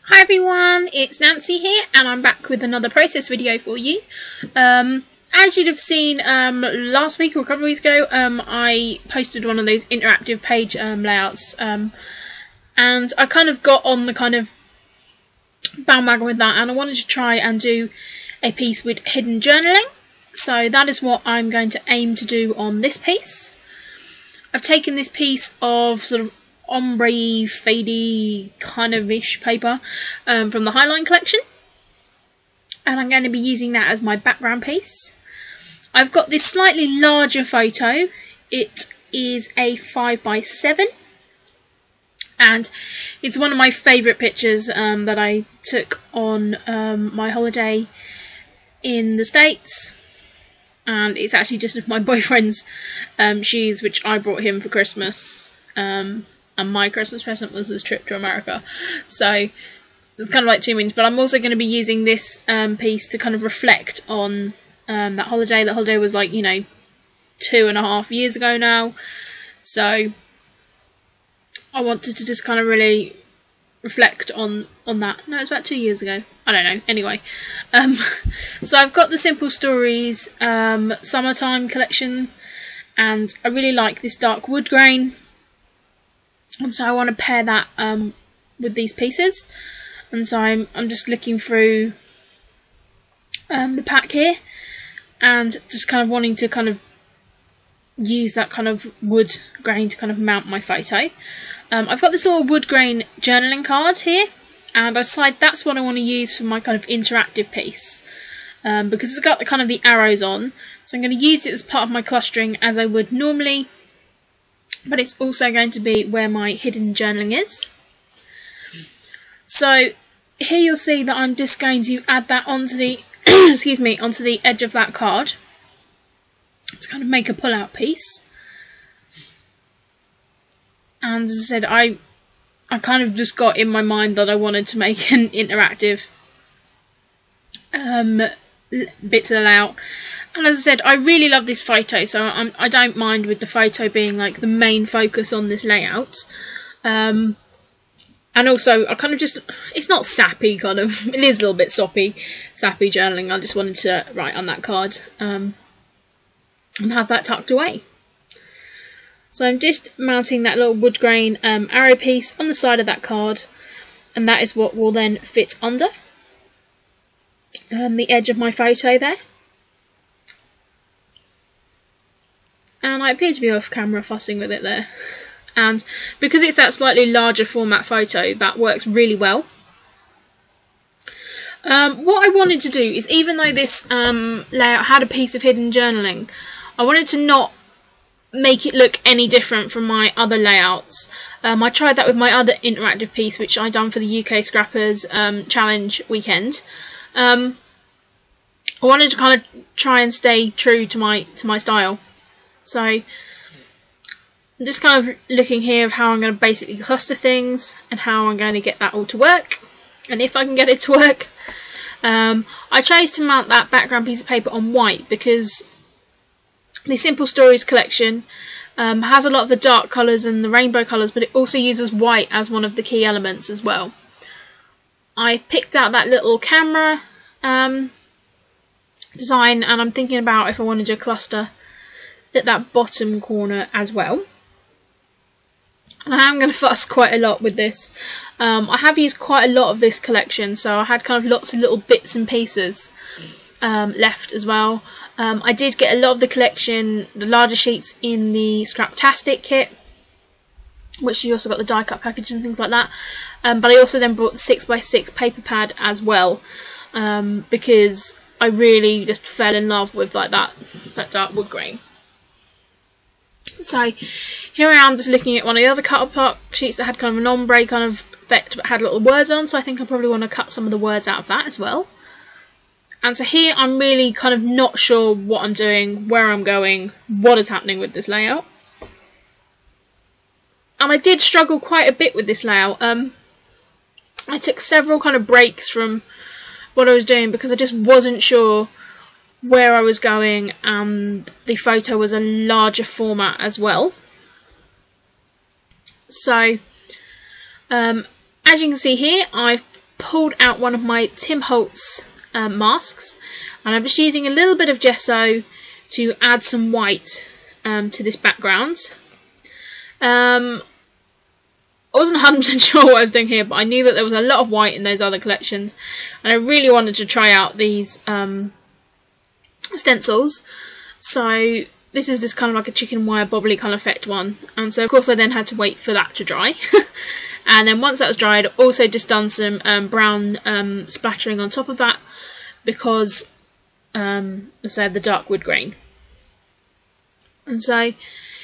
Hi everyone, it's Nancy here and I'm back with another process video for you. As you'd have seen last week or a couple of weeks ago, I posted one of those interactive page layouts and I kind of got on the kind of bandwagon with that, and I wanted to try and do a piece with hidden journaling. So that is what I'm going to aim to do on this piece. I've taken this piece of sort of ombre, fadey kind of ish paper from the Highline collection, and I'm going to be using that as my background piece. I've got this slightly larger photo. It is a 5x7 and it's one of my favourite pictures that I took on my holiday in the States, and it's actually just of my boyfriend's shoes which I brought him for Christmas. And my Christmas present was this trip to America. So it's kind of like two meanings, but I'm also going to be using this piece to kind of reflect on that holiday. That holiday was like, 2.5 years ago now. So I wanted to just kind of really reflect on that. No, it was about 2 years ago. I don't know. Anyway, so I've got the Simple Stories Summertime collection, and I really like this dark wood grain. And so I want to pair that with these pieces, and so I'm just looking through the pack here and just kind of wanting to kind of use that kind of wood grain to kind of mount my photo. I've got this little wood grain journaling card here, and I decided that's what I want to use for my kind of interactive piece because it's got the kind of the arrows on, so I'm going to use it as part of my clustering as I would normally. But it's also going to be where my hidden journaling is. So here you'll see that I'm just going to add that onto the excuse me, onto the edge of that card to kind of make a pull-out piece. And as I said, I kind of just got in my mind that I wanted to make an interactive bit to the layout. And as I said, I really love this photo, so I don't mind with the photo being like the main focus on this layout. And also, I kind of just, it's not sappy kind of, it is a little bit sappy journaling. I just wanted to write on that card and have that tucked away. So I'm just mounting that little wood grain arrow piece on the side of that card, and that is what will then fit under the edge of my photo there. And I appear to be off camera fussing with it there. And because it's that slightly larger format photo, that works really well. What I wanted to do is, even though this layout had a piece of hidden journaling, I wanted to not make it look any different from my other layouts. I tried that with my other interactive piece, which I done for the UK Scrappers Challenge weekend. I wanted to kind of try and stay true to my style. So I'm just kind of looking here of how I'm going to basically cluster things and how I'm going to get that all to work, and if I can get it to work. I chose to mount that background piece of paper on white because the Simple Stories collection has a lot of the dark colours and the rainbow colours, but it also uses white as one of the key elements as well. I picked out that little camera design, and I'm thinking about if I wanted to cluster at that bottom corner as well. And I am going to fuss quite a lot with this. I have used quite a lot of this collection, so I had kind of lots of little bits and pieces left as well. I did get a lot of the collection, the larger sheets, in the Scraptastic kit, which you also got the die cut package and things like that. But I also then brought the 6x6 paper pad as well, because I really just fell in love with like that dark wood grain. So here I am just looking at one of the other cardstock sheets that had kind of an ombre kind of effect but had little words on, so I think I probably want to cut some of the words out of that as well. And so here I'm really kind of not sure what I'm doing, where I'm going, what is happening with this layout. And I did struggle quite a bit with this layout. I took several kind of breaks from what I was doing because I just wasn't sure where I was going, and the photo was a larger format as well. So as you can see here, I've pulled out one of my Tim Holtz masks, and I'm just using a little bit of gesso to add some white to this background. I wasn't 100% sure what I was doing here, but I knew that there was a lot of white in those other collections, and I really wanted to try out these stencils. So this is just kind of like a chicken wire bobbly kind of effect one, and so of course I then had to wait for that to dry. And then once that was dried, I also just done some brown splattering on top of that, because let's say the dark wood grain. And so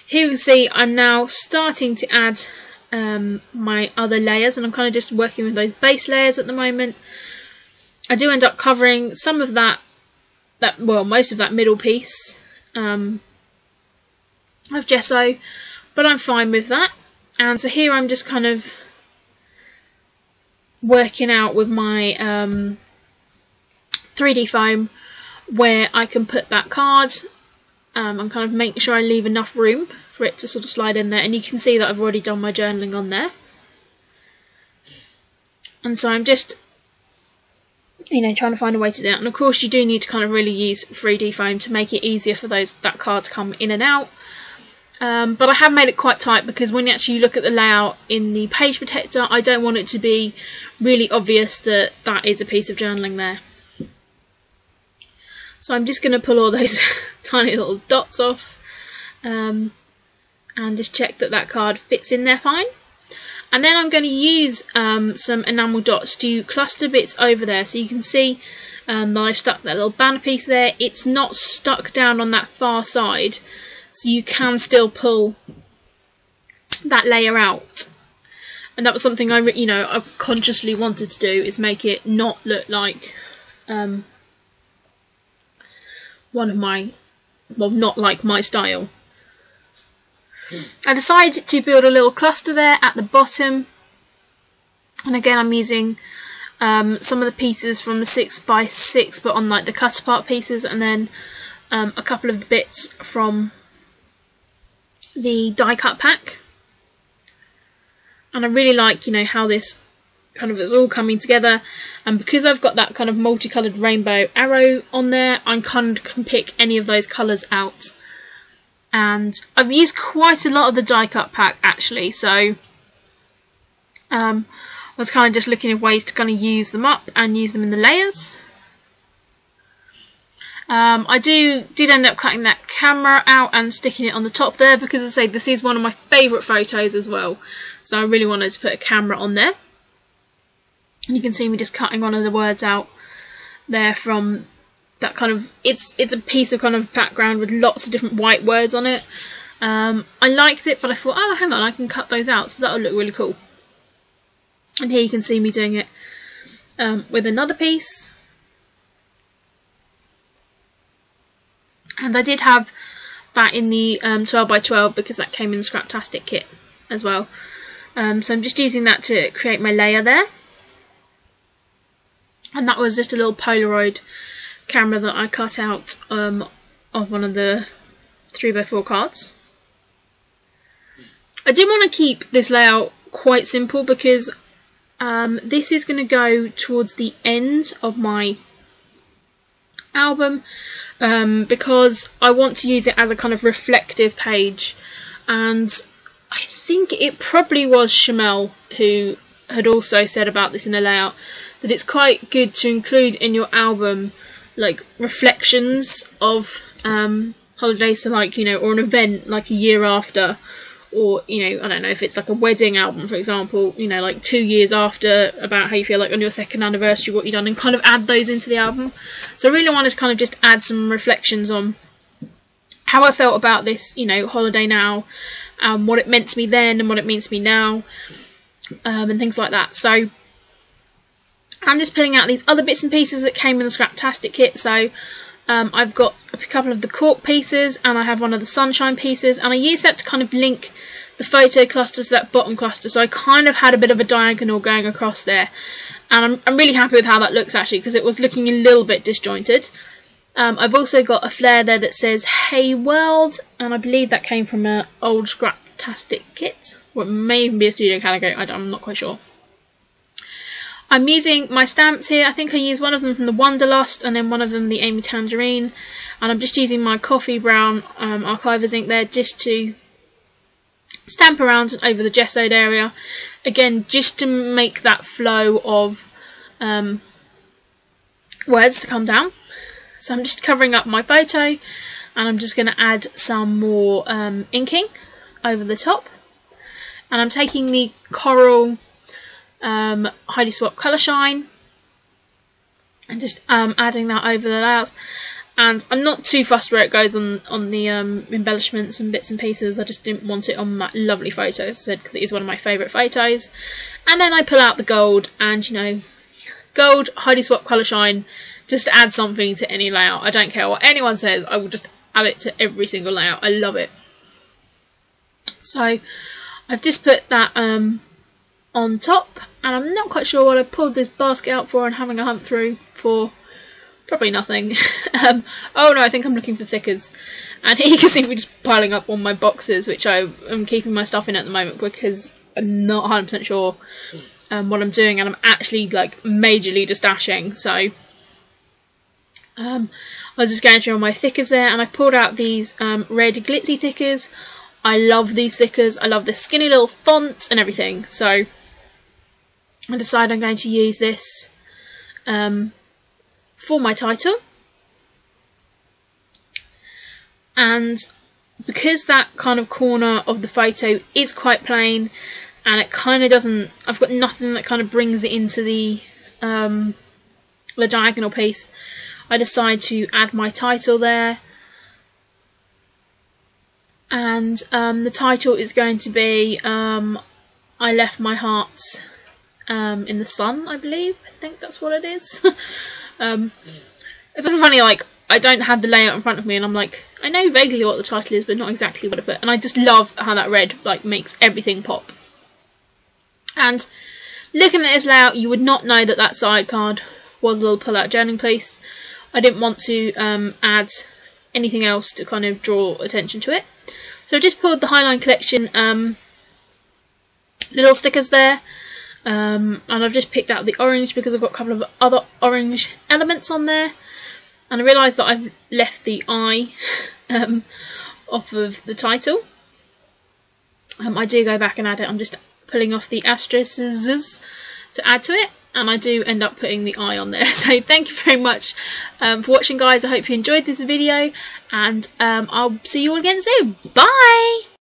here you can see I'm now starting to add my other layers, and I'm kind of just working with those base layers at the moment. I do end up covering some of most of that middle piece of gesso, but I'm fine with that. And so here I'm just kind of working out with my 3D foam where I can put that card. I'm kind of making sure I leave enough room for it to sort of slide in there, and you can see that I've already done my journaling on there. And so I'm just, trying to find a way to do that. And of course you do need to kind of really use 3D foam to make it easier for that card to come in and out. But I have made it quite tight, because when you actually look at the layout in the page protector, I don't want it to be really obvious that that is a piece of journaling there. So I'm just going to pull all those tiny little dots off and just check that that card fits in there fine. And then I'm going to use some enamel dots to cluster bits over there, so you can see that I've stuck that little banner piece there. It's not stuck down on that far side, so you can still pull that layer out. And that was something I consciously wanted to do, is make it not look like not like my style. I decided to build a little cluster there at the bottom, and again I'm using some of the pieces from the 6x6, but on like the cut apart pieces, and then a couple of the bits from the die cut pack. And I really like how this kind of is all coming together, and because I've got that kind of multicoloured rainbow arrow on there, I kind of can pick any of those colours out. And I've used quite a lot of the die cut pack actually, so I was kind of just looking at ways to kind of use them up and use them in the layers. I did end up cutting that camera out and sticking it on the top there, because as I say, this is one of my favourite photos as well, so I really wanted to put a camera on there. And you can see me just cutting one of the words out there from that kind of, it's a piece of kind of background with lots of different white words on it. I liked it, but I thought, oh hang on, I can cut those out, so that'll look really cool. And here you can see me doing it with another piece. And I did have that in the 12x12, because that came in the Scraptastic kit as well. So I'm just using that to create my layer there. And that was just a little Polaroid camera that I cut out of one of the 3x4 cards. I did want to keep this layout quite simple, because this is going to go towards the end of my album, because I want to use it as a kind of reflective page. And I think it probably was Shamel who had also said about this in a layout, that it's quite good to include in your album like reflections of holidays, so like or an event like a year after, or I don't know, if it's like a wedding album for example, like 2 years after, about how you feel like on your 2nd anniversary, what you've done, and kind of add those into the album. So I really wanted to kind of just add some reflections on how I felt about this holiday now, what it meant to me then and what it means to me now, and things like that. So I'm just pulling out these other bits and pieces that came in the Scraptastic kit. So I've got a couple of the cork pieces, and I have one of the sunshine pieces, and I use that to kind of link the photo cluster to that bottom cluster, so I kind of had a bit of a diagonal going across there, and I'm really happy with how that looks actually, because it was looking a little bit disjointed. I've also got a flare there that says Hey World, and I believe that came from an old Scraptastic kit, or it may even be a Studio Calico, I'm not quite sure. I'm using my stamps here. I think I used one of them from the Wanderlust and then one of them the Amy Tangerine. And I'm just using my coffee brown Archivers ink there just to stamp around over the gessoed area. Again, just to make that flow of words to come down. So I'm just covering up my photo and I'm just going to add some more inking over the top. And I'm taking the Coral Heidi Swap Colour Shine and just adding that over the layouts. And I'm not too fussed where it goes on the embellishments and bits and pieces. I just didn't want it on that lovely photo, as I said, because it is one of my favourite photos. And then I pull out the gold and, you know, gold Heidi Swap Colour Shine, just to add something to any layout. I don't care what anyone says, I will just add it to every single layout. I love it. So I've just put that on top, and I'm not quite sure what I pulled this basket out for and having a hunt through for. Probably nothing. Oh no, I think I'm looking for thickers. And here you can see me just piling up all my boxes, which I am keeping my stuff in at the moment because I'm not 100% sure what I'm doing, and I'm actually like majorly just dashing. So I was just going through all my thickers there, and I pulled out these red glitzy thickers. I love these thickers. I love the skinny little font and everything. So I decided I'm going to use this for my title, and because that kind of corner of the photo is quite plain and it kind of doesn't, I've got nothing that kind of brings it into the diagonal piece, I decide to add my title there. And the title is going to be I left my heart in the sun, I believe. I think that's what it is. It's sort of funny, like, I don't have the layout in front of me and I'm like, I know vaguely what the title is but not exactly what I put, and I just love how that red like makes everything pop. And looking at this layout, you would not know that that side card was a little pull-out journaling piece. I didn't want to add anything else to kind of draw attention to it, so I just pulled the Highline Collection little stickers there. And I've just picked out the orange because I've got a couple of other orange elements on there, and I realised that I've left the eye off of the title. I do go back and add it. I'm just pulling off the asterisks to add to it, and I do end up putting the eye on there. So thank you very much for watching, guys. I hope you enjoyed this video, and I'll see you all again soon. Bye!